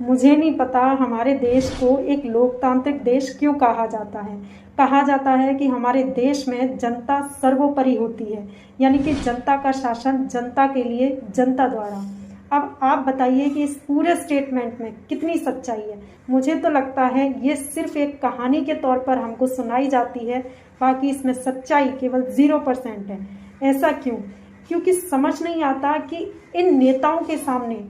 मुझे नहीं पता हमारे देश को एक लोकतांत्रिक देश क्यों कहा जाता है। कहा जाता है कि हमारे देश में जनता सर्वोपरि होती है, यानी कि जनता का शासन जनता के लिए, जनता द्वारा। अब आप बताइए कि इस पूरे स्टेटमेंट में कितनी सच्चाई है। मुझे तो लगता है ये सिर्फ एक कहानी के तौर पर हमको सुनाई जाती है, बाकी इसमें सच्चाई केवल 0% है। ऐसा क्यों? क्योंकि समझ नहीं आता कि इन नेताओं के सामने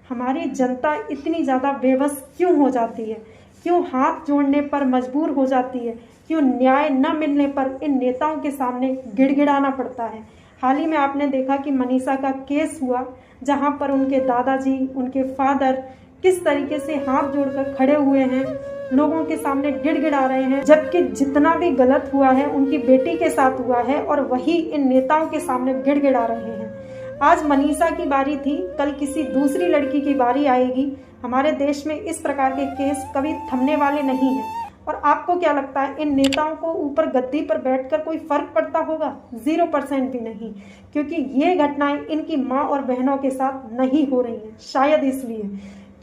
हमारी जनता इतनी ज़्यादा बेबस क्यों हो जाती है, क्यों हाथ जोड़ने पर मजबूर हो जाती है, क्यों न्याय न मिलने पर इन नेताओं के सामने गिड़गिड़ाना पड़ता है। हाल ही में आपने देखा कि मनीषा का केस हुआ, जहां पर उनके दादाजी, उनके फादर किस तरीके से हाथ जोड़कर खड़े हुए हैं, लोगों के सामने गिड़गिड़ा रहे हैं, जबकि जितना भी गलत हुआ है उनकी बेटी के साथ हुआ है और वही इन नेताओं के सामने गिड़गिड़ा रहे हैं। आज मनीषा की बारी थी, कल किसी दूसरी लड़की की बारी आएगी। हमारे देश में इस प्रकार के केस कभी थमने वाले नहीं हैं। और आपको क्या लगता है, इन नेताओं को ऊपर गद्दी पर बैठकर कोई फर्क पड़ता होगा? 0% भी नहीं, क्योंकि ये घटनाएं इनकी माँ और बहनों के साथ नहीं हो रही हैं। शायद इसलिए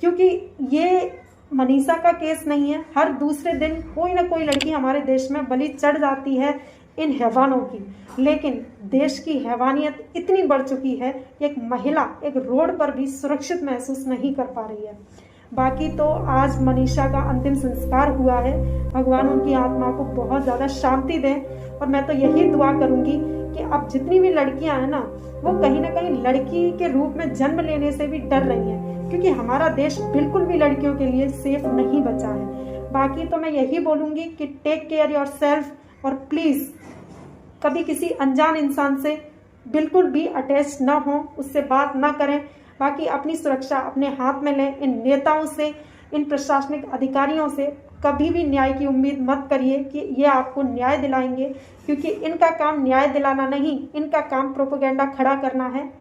क्योंकि ये मनीषा का केस नहीं है, हर दूसरे दिन कोई ना कोई लड़की हमारे देश में बलि चढ़ जाती है इन हैवानों की। लेकिन देश की हैवानियत इतनी बढ़ चुकी है कि एक महिला एक रोड पर भी सुरक्षित महसूस नहीं कर पा रही है। बाकी तो आज मनीषा का अंतिम संस्कार हुआ है, भगवान उनकी आत्मा को बहुत ज़्यादा शांति दें। और मैं तो यही दुआ करूंगी कि अब जितनी भी लड़कियां हैं ना, वो कहीं ना कहीं लड़की के रूप में जन्म लेने से भी डर रही हैं, क्योंकि हमारा देश बिल्कुल भी लड़कियों के लिए सेफ नहीं बचा है। बाकी तो मैं यही बोलूँगी कि टेक केयर योर सेल्फ, और प्लीज़ कभी किसी अनजान इंसान से बिल्कुल भी अटैच ना हो, उससे बात ना करें। बाकी अपनी सुरक्षा अपने हाथ में लें। इन नेताओं से, इन प्रशासनिक अधिकारियों से कभी भी न्याय की उम्मीद मत करिए कि ये आपको न्याय दिलाएंगे, क्योंकि इनका काम न्याय दिलाना नहीं, इनका काम प्रोपेगेंडा खड़ा करना है।